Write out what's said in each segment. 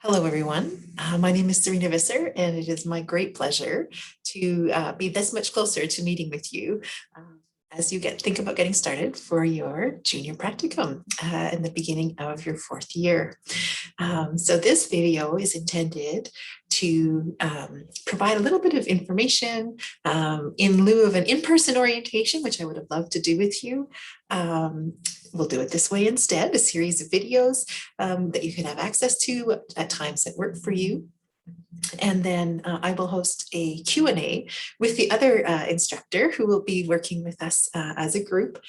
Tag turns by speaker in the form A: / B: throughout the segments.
A: Hello, everyone. My name is Serena Visser, and it is my great pleasure to be this much closer to meeting with you as you think about getting started for your junior practicum in the beginning of your fourth year. So this video is intended to provide a little bit of information in lieu of an in-person orientation, which I would have loved to do with you. We'll do it this way instead, a series of videos that you can have access to at times that work for you. And then I will host a Q&A with the other instructor who will be working with us as a group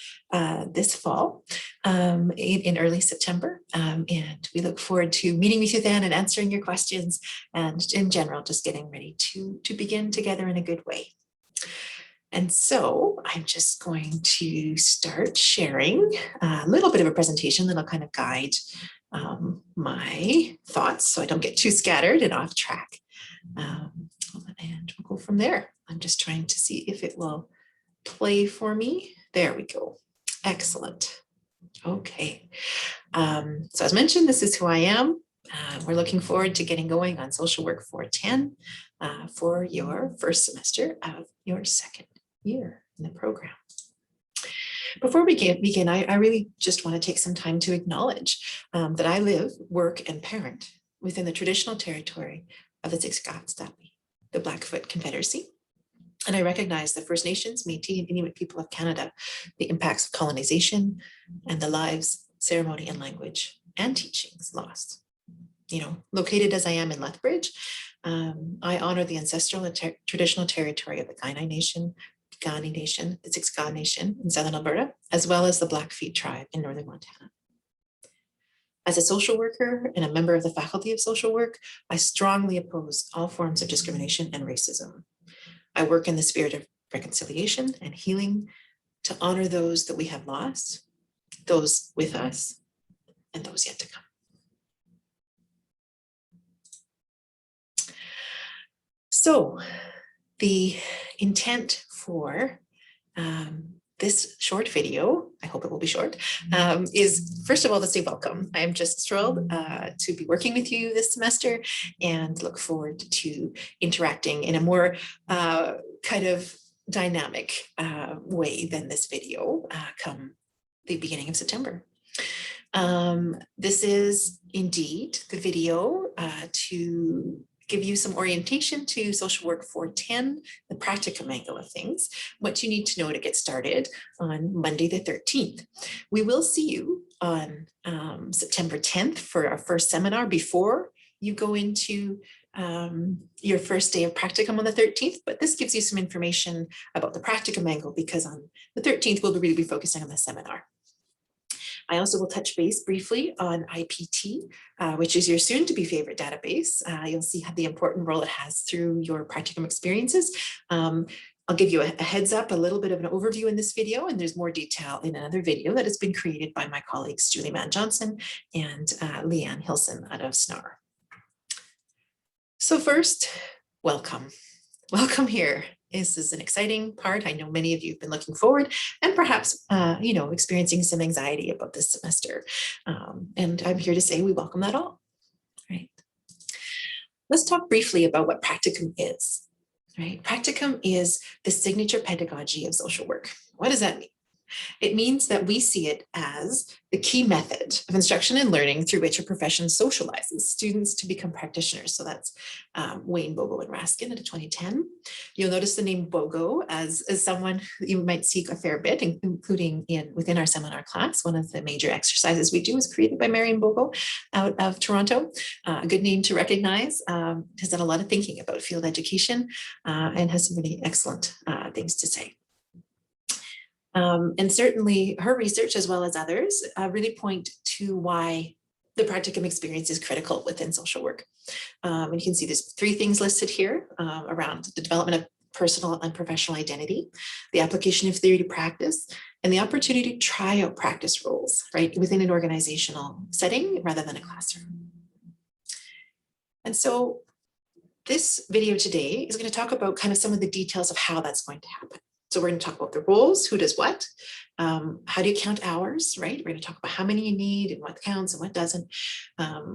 A: this fall in early September. And we look forward to meeting with you then and answering your questions and in general, just getting ready to begin together in a good way. And so I'm just going to start sharing a little bit of a presentation that'll kind of guide my thoughts so I don't get too scattered and off track. And we'll go from there. I'm just trying to see if it will play for me. There we go. Excellent. Okay. So as mentioned, this is who I am. We're looking forward to getting going on Social Work 410 for your first semester of your second year in the program. Before we begin, I really just want to take some time to acknowledge that I live, work, and parent within the traditional territory of the Siksikatsitami, the Blackfoot Confederacy. And I recognize the First Nations, Métis, and Inuit people of Canada, the impacts of colonization, and the lives, ceremony, and language, and teachings lost. Located as I am in Lethbridge, I honor the ancestral and traditional territory of the Kainai Nation, Piikani Nation, the Siksika Nation in southern Alberta, as well as the Blackfeet tribe in northern Montana. As a social worker and a member of the Faculty of Social Work, I strongly oppose all forms of discrimination and racism. I work in the spirit of reconciliation and healing to honor those that we have lost, those with us, and those yet to come. So the intent for this short video, I hope it will be short, is first of all to say welcome. I am just thrilled to be working with you this semester and look forward to interacting in a more kind of dynamic way than this video come the beginning of September. This is indeed the video to give you some orientation to Social Work 410, the practicum angle of things, what you need to know to get started on Monday the 13th. We will see you on September 10th for our first seminar before you go into your first day of practicum on the 13th, but this gives you some information about the practicum angle because on the 13th, we'll really be focusing on the seminar. I also will touch base briefly on IPT, which is your soon-to-be favorite database. You'll see the important role it has through your practicum experiences. I'll give you a heads up, a little bit of an overview in this video, and there's more detail in another video that has been created by my colleagues Julie Mann-Johnson and Leanne Hilson out of SNAR. So first, welcome. Welcome here. This is an exciting part. I know many of you have been looking forward and perhaps, experiencing some anxiety about this semester. And I'm here to say we welcome that all, right? Let's talk briefly about what practicum is, right? Practicum is the signature pedagogy of social work. What does that mean? It means that we see it as the key method of instruction and learning through which a profession socializes students to become practitioners. So that's Wayne, Bogo, and Raskin at 2010. You'll notice the name Bogo as someone you might see a fair bit, including within our seminar class. One of the major exercises we do is created by Marion Bogo out of Toronto. A good name to recognize. Has done a lot of thinking about field education and has some really excellent things to say. And certainly her research, as well as others, really point to why the practicum experience is critical within social work. And you can see there's 3 things listed here around the development of personal and professional identity, the application of theory to practice, and the opportunity to try out practice roles, right, within an organizational setting rather than a classroom. And so this video today is going to talk about kind of some of the details of how that's going to happen. So we're going to talk about the roles, who does what, how do you count hours, right? We're going to talk about how many you need and what counts and what doesn't.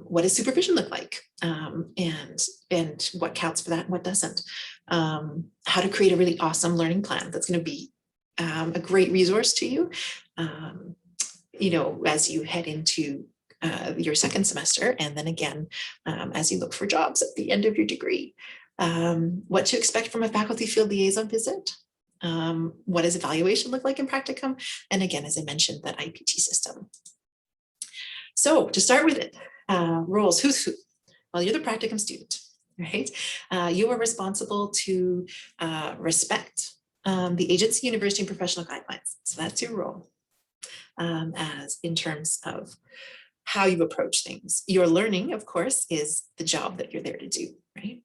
A: What does supervision look like, and what counts for that and what doesn't. How to create a really awesome learning plan that's going to be a great resource to you, as you head into your second semester, and then again, as you look for jobs at the end of your degree. What to expect from a faculty field liaison visit. What does evaluation look like in practicum? And again, as I mentioned, that IPT system. So to start with it, roles, who's who? Well, you're the practicum student, right? You are responsible to respect the agency, university, and professional guidelines. So that's your role, as in terms of how you approach things. Your learning, of course, is the job that you're there to do, right?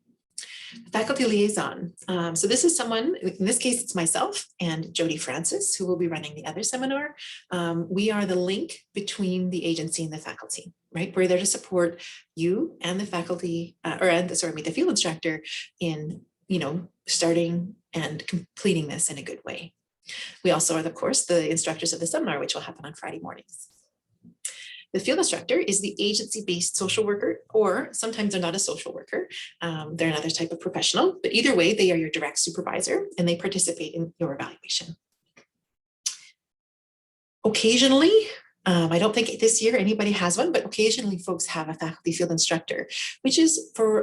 A: Faculty liaison. So this is someone, in this case, it's myself and Jody Francis, who will be running the other seminar. We are the link between the agency and the faculty, right? We're there to support you and the faculty, the field instructor in, starting and completing this in a good way. We also are, of course, the instructors of the seminar, which will happen on Friday mornings. The field instructor is the agency-based social worker, or sometimes they're not a social worker. They're another type of professional, but either way, they are your direct supervisor and they participate in your evaluation. Occasionally, I don't think this year anybody has one, but occasionally folks have a faculty field instructor, which is for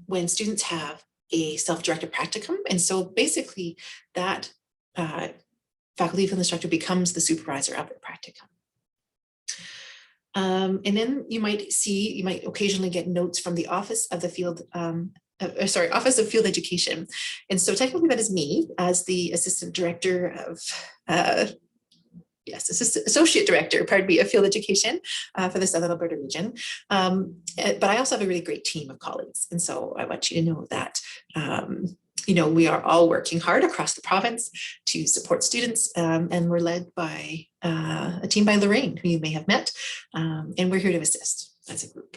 A: when students have a self-directed practicum. And so basically that faculty field instructor becomes the supervisor of the practicum. And then you might occasionally get notes from the Office of the Field, Office of Field Education. And so technically that is me as the Associate Director, of Field Education for the Southern Alberta region. But I also have a really great team of colleagues. And so I want you to know that we are all working hard across the province to support students, and we're led by a team by Lorraine, who you may have met, and we're here to assist as a group.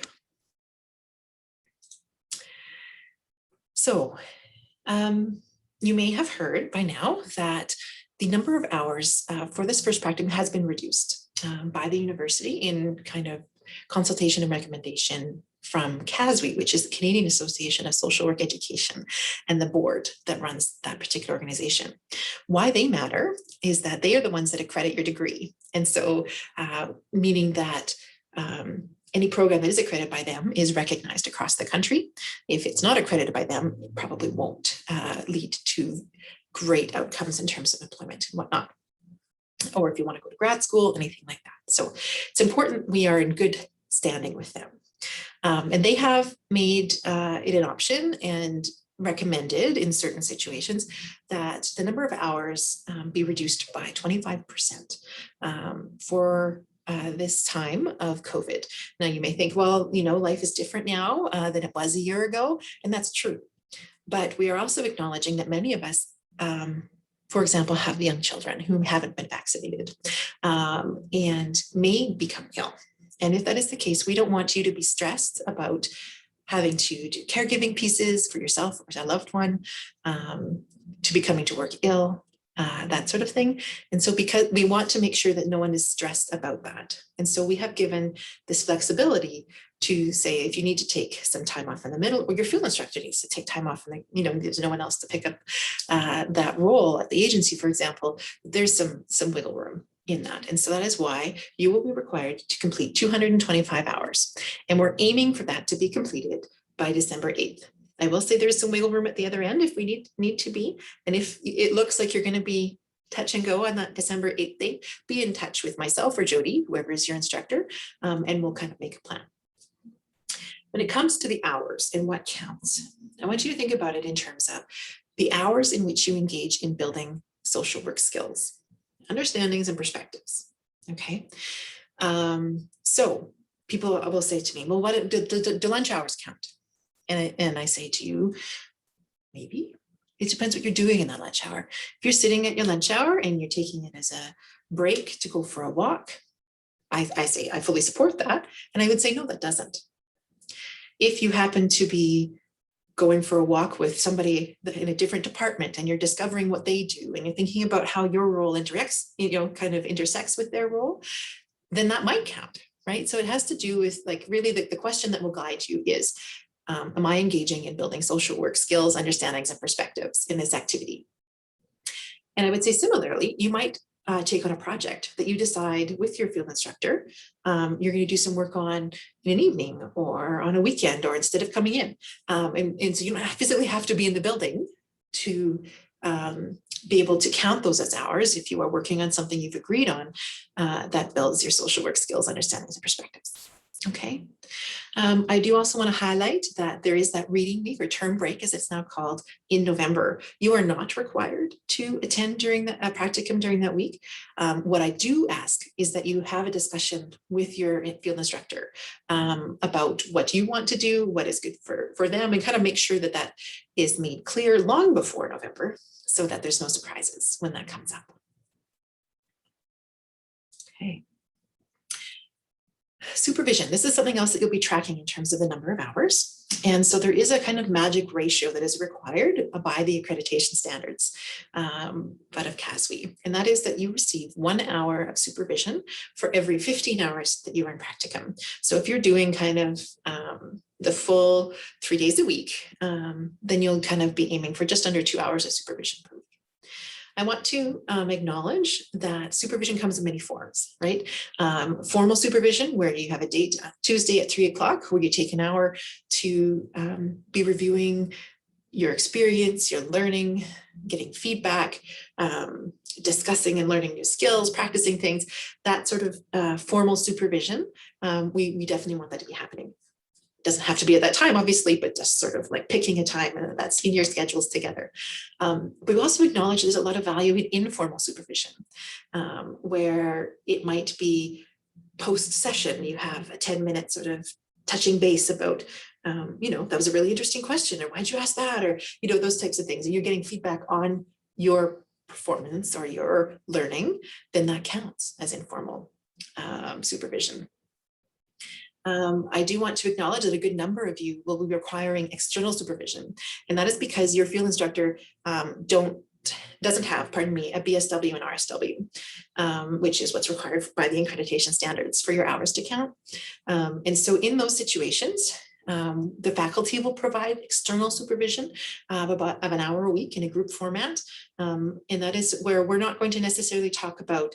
A: So you may have heard by now that the number of hours for this first practicum has been reduced by the university in kind of consultation and recommendation from CASWE, which is the Canadian Association of Social Work Education, and the board that runs that particular organization. Why they matter is that they are the ones that accredit your degree. And so meaning that any program that is accredited by them is recognized across the country. If it's not accredited by them, it probably won't lead to great outcomes in terms of employment and whatnot. Or if you want to go to grad school, anything like that. So it's important we are in good standing with them. And they have made it an option and recommended in certain situations that the number of hours be reduced by 25% for this time of COVID. Now you may think, well, life is different now than it was a year ago, and that's true. But we are also acknowledging that many of us, for example, have young children who haven't been vaccinated and may become ill. And if that is the case, we don't want you to be stressed about having to do caregiving pieces for yourself or a loved one, to be coming to work ill, that sort of thing. And so because we want to make sure that no one is stressed about that. And so we have given this flexibility to say, if you need to take some time off in the middle, or your field instructor needs to take time off and there's no one else to pick up that role at the agency, for example, there's some wiggle room in that. And so that is why you will be required to complete 225 hours. And we're aiming for that to be completed by December 8th. I will say there's some wiggle room at the other end if we need to be. And if it looks like you're going to be touch and go on that December 8th date, be in touch with myself or Jody, whoever is your instructor, and we'll kind of make a plan. When it comes to the hours and what counts, I want you to think about it in terms of the hours in which you engage in building social work skills, understandings, and perspectives. Okay. So people will say to me, well, what do lunch hours count? And I say to you, maybe. It depends what you're doing in that lunch hour. If you're sitting at your lunch hour and you're taking it as a break to go for a walk, I say I fully support that. And I would say, no, that doesn't. If you happen to be going for a walk with somebody in a different department and you're discovering what they do and you're thinking about how your role interacts, kind of intersects with their role, then that might count, right? So it has to do with like really the question that will guide you is, am I engaging in building social work skills, understandings, and perspectives in this activity? And I would say similarly, you might take on a project that you decide with your field instructor, you're going to do some work on in an evening or on a weekend or instead of coming in. And so you don't physically have to be in the building to be able to count those as hours if you are working on something you've agreed on that builds your social work skills, understandings, and perspectives. Okay. I do also want to highlight that there is that reading week or term break, as it's now called, in November. You are not required to attend during the practicum during that week. What I do ask is that you have a discussion with your field instructor about what you want to do, what is good for them, and kind of make sure that that is made clear long before November so that there's no surprises when that comes up. Okay. Supervision. This is something else that you'll be tracking in terms of the number of hours. And so there is a kind of magic ratio that is required by the accreditation standards, but of CASWE. And that is that you receive 1 hour of supervision for every 15 hours that you are in practicum. So if you're doing kind of the full 3 days a week, then you'll kind of be aiming for just under 2 hours of supervision per week. I want to acknowledge that supervision comes in many forms, right? Formal supervision, where you have a date Tuesday at 3 o'clock, where you take an hour to be reviewing your experience, your learning, getting feedback, discussing and learning new skills, practicing things, that sort of formal supervision. We definitely want that to be happening. Doesn't have to be at that time, obviously, but just sort of like picking a time that's in your schedules together. But we also acknowledge there's a lot of value in informal supervision, where it might be post-session, you have a 10-minute sort of touching base about, that was a really interesting question, or why'd you ask that, or, those types of things, and you're getting feedback on your performance or your learning, then that counts as informal supervision. I do want to acknowledge that a good number of you will be requiring external supervision, and that is because your field instructor doesn't have, a BSW and RSW, which is what's required by the accreditation standards for your hours to count. And so in those situations, the faculty will provide external supervision of an hour a week in a group format. And that is where we're not going to necessarily talk about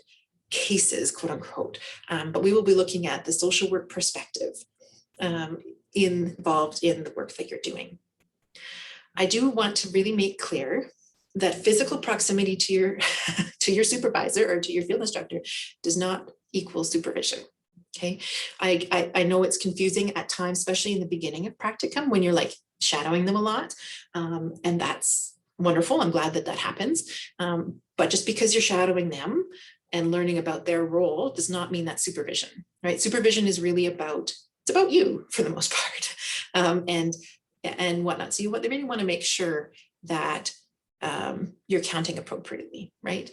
A: cases, quote unquote, but we will be looking at the social work perspective involved in the work that you're doing. I do want to really make clear that physical proximity to your to your supervisor or to your field instructor does not equal supervision. Okay, I know it's confusing at times, especially in the beginning of practicum when you're like shadowing them a lot, and that's wonderful. I'm glad that that happens, but just because you're shadowing them and learning about their role does not mean that's supervision, right? Supervision is really it's about you for the most part, and whatnot. So they really want to make sure that you're counting appropriately, right?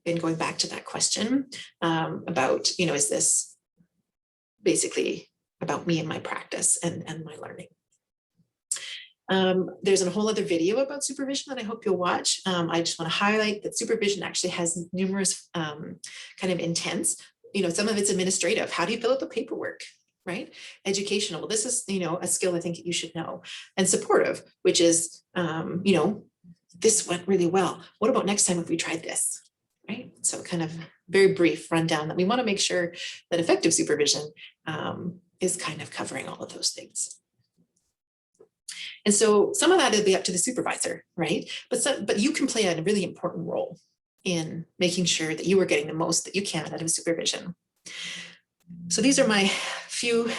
A: And going back to that question about, is this basically about me and my practice and my learning? There's a whole other video about supervision that I hope you'll watch. I just want to highlight that supervision actually has numerous kind of intents. Some of it's administrative. How do you fill out the paperwork, right? Educational. Well, this is, a skill I think you should know. And supportive, which is, this went really well. What about next time if we tried this, right? So kind of very brief rundown that we want to make sure that effective supervision is kind of covering all of those things. And so some of that will be up to the supervisor, right? But you can play a really important role in making sure that you are getting the most that you can out of supervision. So these are my few,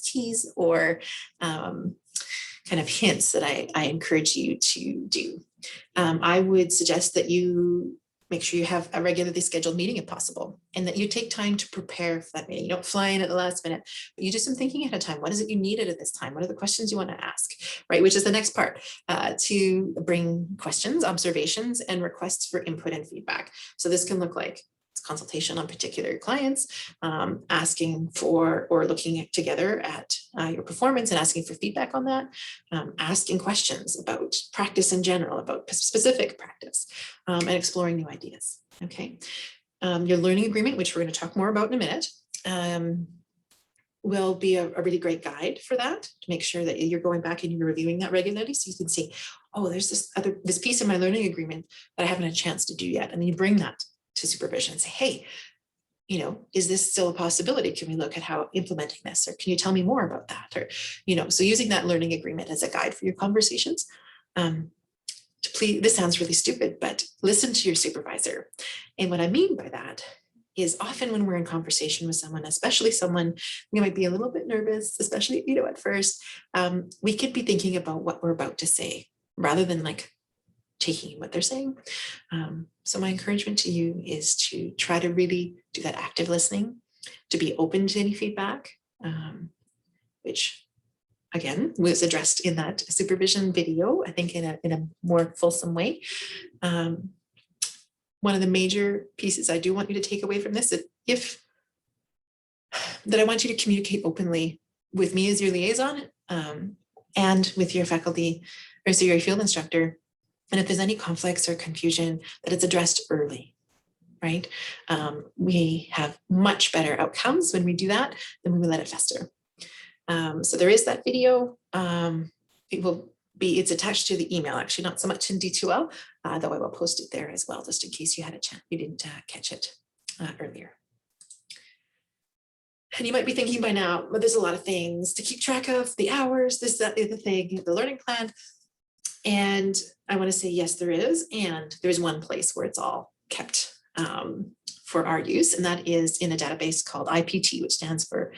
A: keys or kind of hints that I encourage you to do. I would suggest that you make sure you have a regularly scheduled meeting if possible, and that you take time to prepare for that meeting. You don't fly in at the last minute, but you do some thinking ahead of time. What is it you needed at this time? What are the questions you want to ask, right? Which is the next part, to bring questions, observations, and requests for input and feedback. So this can look like consultation on particular clients, asking for or looking together at your performance and asking for feedback on that, asking questions about practice in general, about specific practice, and exploring new ideas. Okay. Your learning agreement, which we're going to talk more about in a minute, will be a really great guide for that, to make sure that you're going back and you're reviewing that regularly, so you can see, oh, there's this piece in my learning agreement that I haven't had a chance to do yet. And then you bring that to supervision and say, hey, is this still a possibility? Can we look at how implementing this? Or can you tell me more about that? Or, so using that learning agreement as a guide for your conversations. This sounds really stupid, but listen to your supervisor. And what I mean by that is often when we're in conversation with someone, especially someone we might be a little bit nervous, especially, at first, we could be thinking about what we're about to say rather than like taking what they're saying. So my encouragement to you is to try to really do that active listening, to be open to any feedback, which again was addressed in that supervision video, I think in a more fulsome way. One of the major pieces I do want you to take away from this is that I want you to communicate openly with me as your liaison, and with your faculty or so your field instructor. And if there's any conflicts or confusion, that it's addressed early, right? We have much better outcomes when we do that than when we let it fester. So there is that video. It's attached to the email, actually, not so much in D2L, though I will post it there as well, just in case you had a chance, you didn't catch it earlier. And you might be thinking by now, well, there's a lot of things to keep track of, the hours, this, that, the other thing, the learning plan. And I want to say, yes, there is. And there's one place where it's all kept for our use, and that is in a database called IPT, which stands for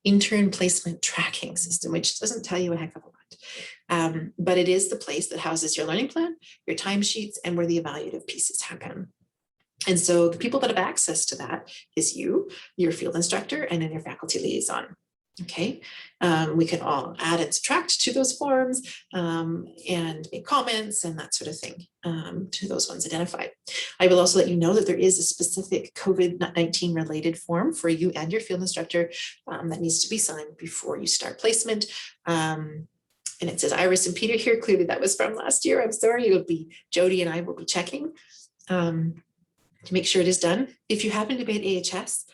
A: Intern Placement Tracking System, which doesn't tell you a heck of a lot. But it is the place that houses your learning plan, your timesheets, and where the evaluative pieces happen. And so the people that have access to that is you, your field instructor, and then your faculty liaison. Okay, we can all add and subtract to those forms and make comments and that sort of thing to those ones identified. I will also let you know that there is a specific COVID-19 related form for you and your field instructor that needs to be signed before you start placement. And it says Iris and Peter here. Clearly that was from last year. I'm sorry. It'll be Jody and I will be checking to make sure it is done. If you happen to be at AHS,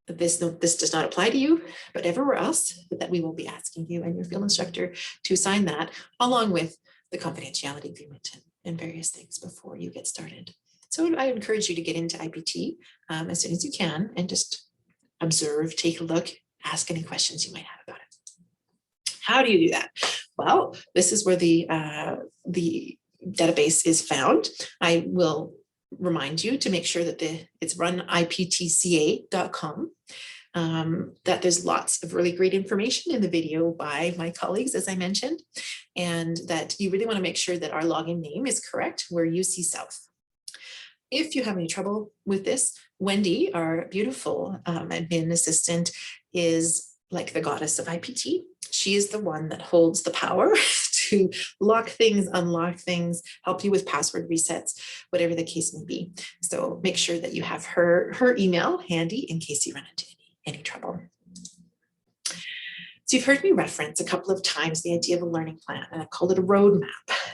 A: this does not apply to you, but everywhere else, that we will be asking you and your field instructor to sign that, along with the confidentiality agreement and various things before you get started. So I encourage you to get into IPT as soon as you can and just observe, take a look, ask any questions you might have about it. How do you do that? Well, this is where the database is found. I will remind you to make sure that it's run iptca.com, that there's lots of really great information in the video by my colleagues, as I mentioned, and that you really want to make sure that our login name is correct. We're UC South. If you have any trouble with this, Wendy, our beautiful admin assistant, is like the goddess of IPT. She is the one that holds the power to lock things, unlock things, help you with password resets, whatever the case may be. So make sure that you have her email handy in case you run into any trouble. So you've heard me reference a couple of times the idea of a learning plan, and I called it a roadmap.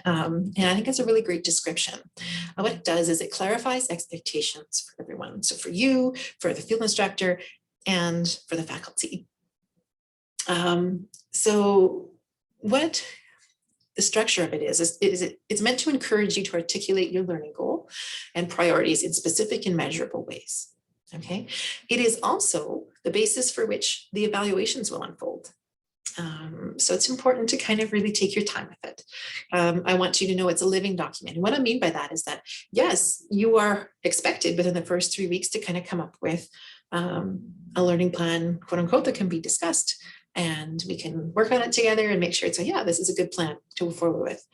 A: And I think it's a really great description. And what it does is it clarifies expectations for everyone. So for you, for the field instructor, and for the faculty. So what the structure of it is it's meant to encourage you to articulate your learning goal and priorities in specific and measurable ways. Okay. It is also the basis for which the evaluations will unfold. So it's important to kind of really take your time with it. I want you to know it's a living document. And what I mean by that is that, yes, you are expected within the first 3 weeks to kind of come up with a learning plan, quote unquote, that can be discussed. And we can work on it together and make sure it's this is a good plan to move forward with.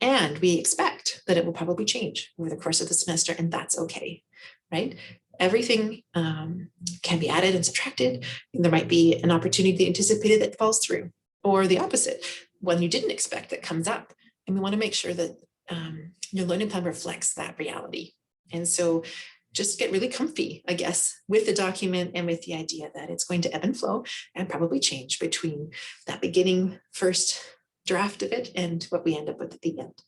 A: And we expect that it will probably change over the course of the semester, and that's okay, right? Everything can be added and subtracted. And there might be an opportunity anticipated that falls through, or the opposite, one you didn't expect that comes up. And we want to make sure that your learning plan reflects that reality. And so just get really comfy, I guess, with the document and with the idea that it's going to ebb and flow and probably change between that beginning first draft of it and what we end up with at the end.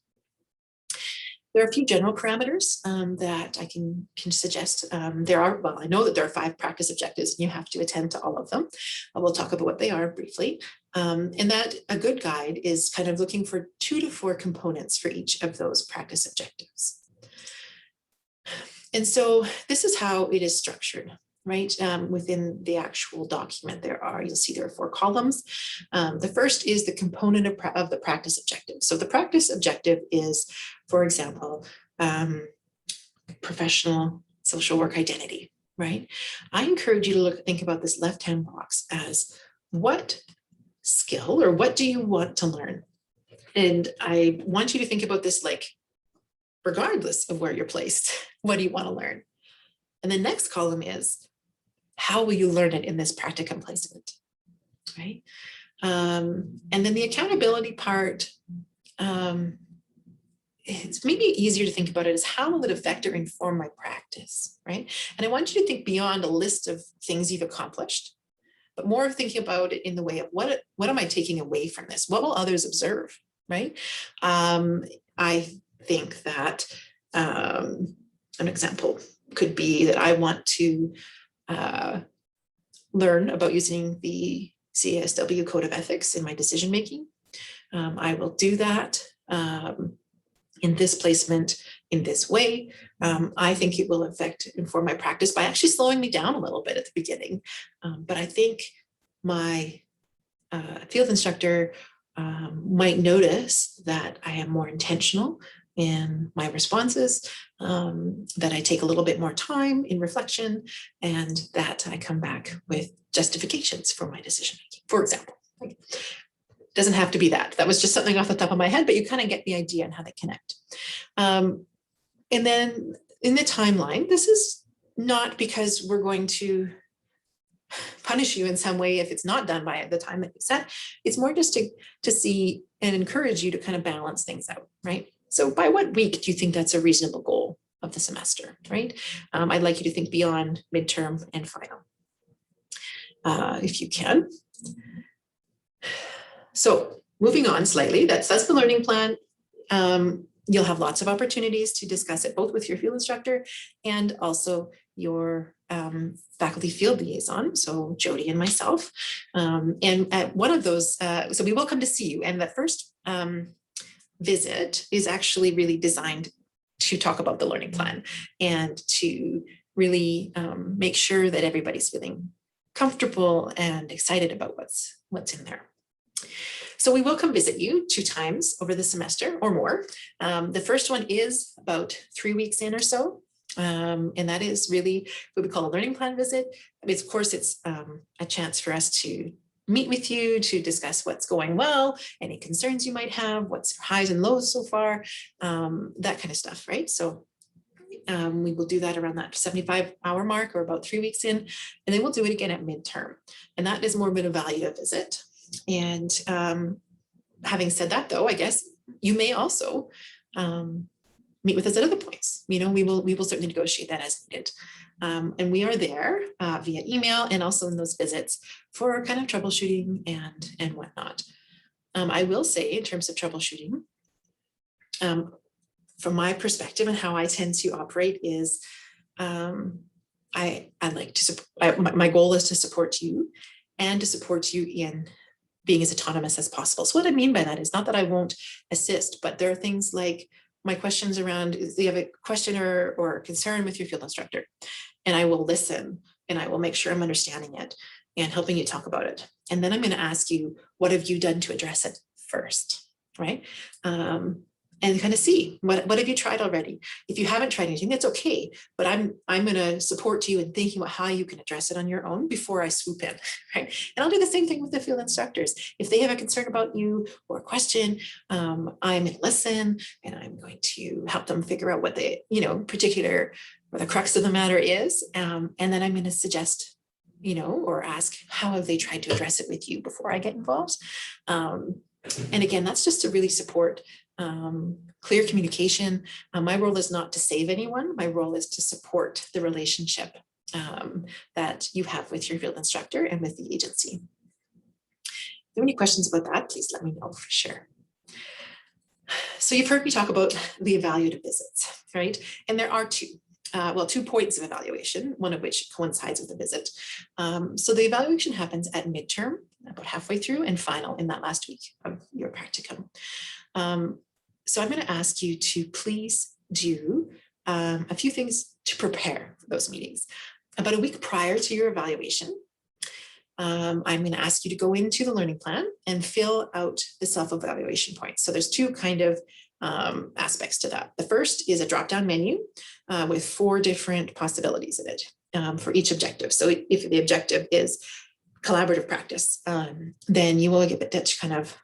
A: There are a few general parameters that I can suggest. I know that there are 5 practice objectives and you have to attend to all of them. We'll talk about what they are briefly. And that a good guide is kind of looking for 2 to 4 components for each of those practice objectives. And so this is how it is structured, right? Within the actual document, you'll see there are 4 columns. The first is the component of the practice objective. So the practice objective is, for example, professional social work identity, right? I encourage you to think about this left-hand box as what skill or what do you want to learn? And I want you to think about this like, regardless of where you're placed, what do you want to learn? And the next column is, how will you learn it in this practicum placement, right? And then the accountability part, it's maybe easier to think about it as how will it affect or inform my practice, right? And I want you to think beyond a list of things you've accomplished, but more thinking about it in the way of what am I taking away from this? What will others observe, right? I think that an example could be that I want to learn about using the CSW Code of Ethics in my decision making. I will do that in this placement in this way. I think it will inform my practice by actually slowing me down a little bit at the beginning. But I think my field instructor might notice that I am more intentional in my responses, that I take a little bit more time in reflection, and that I come back with justifications for my decision making, for example. It doesn't have to be that. That was just something off the top of my head, but you kind of get the idea on how they connect. And then in the timeline, this is not because we're going to punish you in some way if it's not done by the time that you set. It's more just to see and encourage you to kind of balance things out, right? So by what week do you think that's a reasonable goal of the semester, right? I'd like you to think beyond midterm and final, if you can. So moving on slightly, that's the learning plan. You'll have lots of opportunities to discuss it both with your field instructor and also your faculty field liaison, so Jody and myself. And at one of those, so we will come to see you. And the first visit is actually really designed to talk about the learning plan and to really make sure that everybody's feeling comfortable and excited about what's in there. So we will come visit you 2 times over the semester or more. The first one is about 3 weeks in or so. And that is really what we call a learning plan visit. I mean, of course, it's a chance for us to meet with you to discuss what's going well, any concerns you might have, what's your highs and lows so far, that kind of stuff, right? So we will do that around that 75-hour mark or about 3 weeks in, and then we'll do it again at midterm. And that is more of an evaluative visit. And having said that, though, I guess you may also meet with us at other points. You know, we will certainly negotiate that as needed. And we are there via email and also in those visits for kind of troubleshooting and whatnot. I will say in terms of troubleshooting, from my perspective and how I tend to operate is I like to support, my goal is to support you and to support you in being as autonomous as possible. So what I mean by that is not that I won't assist, but there are things like my questions around, do you have a question or a concern with your field instructor? And I will listen and I will make sure I'm understanding it and helping you talk about it. And then I'm going to ask you, what have you done to address it first, right? And kind of see what have you tried already? If you haven't tried anything, that's okay. But I'm going to support you in thinking about how you can address it on your own before I swoop in, right? And I'll do the same thing with the field instructors. If they have a concern about you or a question, I'm going to listen and I'm going to help them figure out what the particular or the crux of the matter is, and then I'm going to suggest, or ask how have they tried to address it with you before I get involved. And again, that's just to really support clear communication. My role is not to save anyone. My role is to support the relationship that you have with your field instructor and with the agency. If you have any questions about that, please let me know for sure. So you've heard me talk about the evaluative visits, right? And there are two. 2 points of evaluation, one of which coincides with the visit. So the evaluation happens at midterm, about halfway through, and final in that last week of your practicum. So I'm going to ask you to please do a few things to prepare for those meetings. About a week prior to your evaluation, I'm going to ask you to go into the learning plan and fill out the self-evaluation points. So there's 2 kind of aspects to that. The first is a drop-down menu with 4 different possibilities in it for each objective. So if the objective is collaborative practice, then you will get to kind of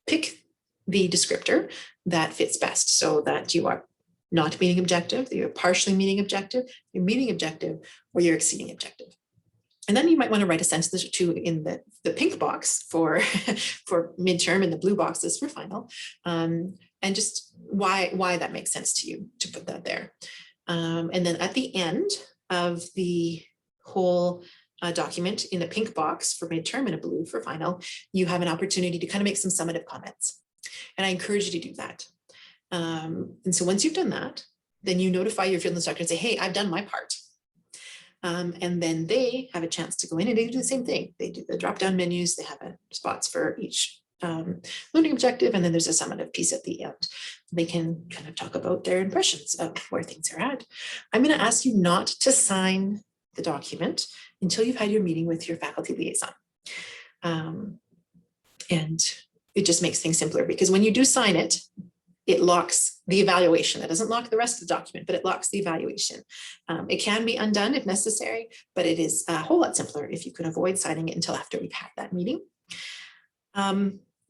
A: pick the descriptor that fits best, so that you are not meeting objective, that you're partially meeting objective, you're meeting objective, or you're exceeding objective. And then you might want to write a sentence or 2 in the pink box for for midterm and the blue boxes for final, and just why that makes sense to you to put that there. And then at the end of the whole document, in the pink box for midterm and a blue for final, you have an opportunity to kind of make some summative comments. And I encourage you to do that. And so once you've done that, then you notify your field instructor and say, hey, I've done my part. And then they have a chance to go in and they do the same thing. They do the drop-down menus, they have spots for each learning objective, and then there's a summative piece at the end. They can kind of talk about their impressions of where things are at. I'm going to ask you not to sign the document until you've had your meeting with your faculty liaison. And it just makes things simpler, because when you do sign it, it locks the evaluation. That doesn't lock the rest of the document, but it locks the evaluation. It can be undone if necessary, but it is a whole lot simpler if you can avoid signing it until after we've had that meeting.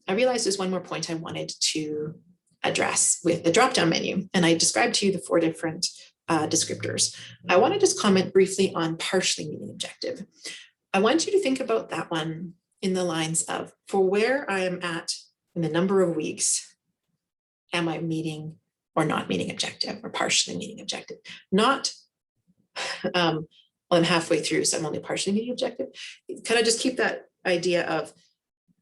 A: I realized there's one more point I wanted to address with the drop-down menu, and I described to you the 4 different descriptors. I want to just comment briefly on partially meeting objective. I want you to think about that one in the lines of, for where I am at in the number of weeks, am I meeting or not meeting objective, or partially meeting objective? Not, I'm halfway through, so I'm only partially meeting objective. Kind of just keep that idea of,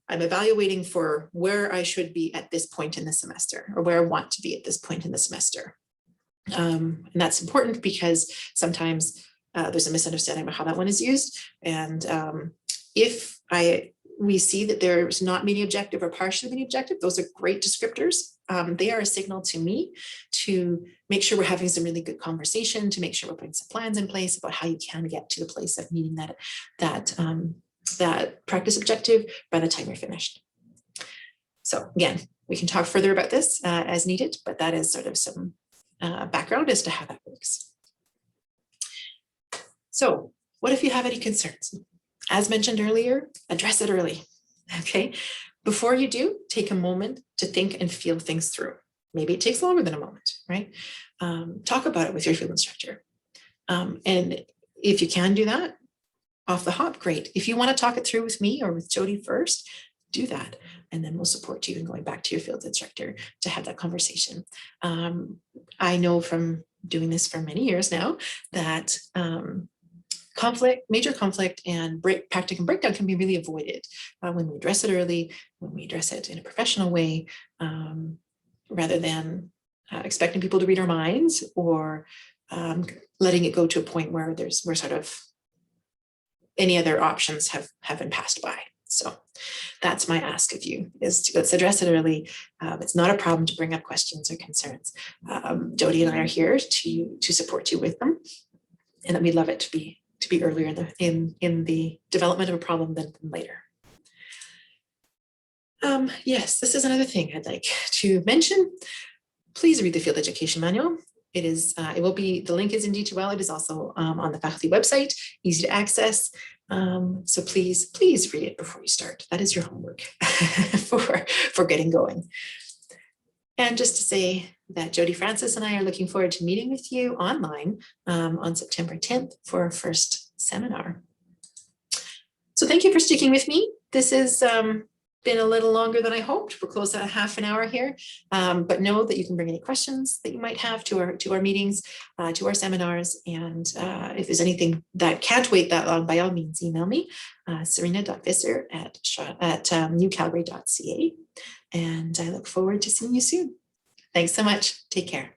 A: I'm evaluating for where I should be at this point in the semester, or where I want to be at this point in the semester. And that's important because sometimes there's a misunderstanding about how that one is used. And if we see that there's not meeting objective or partially meeting objective, those are great descriptors. They are a signal to me to make sure we're having some really good conversation, to make sure we're putting some plans in place about how you can get to the place of meeting that practice objective by the time you're finished. So again, we can talk further about this as needed, but that is sort of some background as to how that works. So what if you have any concerns? As mentioned earlier, address it early, okay? Before you do, take a moment to think and feel things through. Maybe it takes longer than a moment, right? Talk about it with your field instructor. And if you can do that, off the hop, great. If you want to talk it through with me or with Jody first, do that. And then we'll support you in going back to your field instructor to have that conversation. I know from doing this for many years now that major conflict and practicum breakdown can be really avoided when we address it early, when we address it in a professional way, rather than expecting people to read our minds, or letting it go to a point where we're sort of any other options have been passed by. So that's my ask of you, is let's address it early. It's not a problem to bring up questions or concerns. Jody and I are here to support you with them, and we'd love it to be earlier in the development of a problem than later. Yes, this is another thing I'd like to mention. Please read the field education manual. It will be, the link is in D2L. It is also on the faculty website, easy to access. So please read it before you start. That is your homework for getting going. And just to say that Jody Francis and I are looking forward to meeting with you online on September 10th for our first seminar. So thank you for sticking with me. This is been a little longer than I hoped. We're close at a half an hour here, but know that you can bring any questions that you might have to our meetings, to our seminars. And if there's anything that can't wait that long, by all means, email me, serena.visser@newcalgary.ca. And I look forward to seeing you soon. Thanks so much. Take care.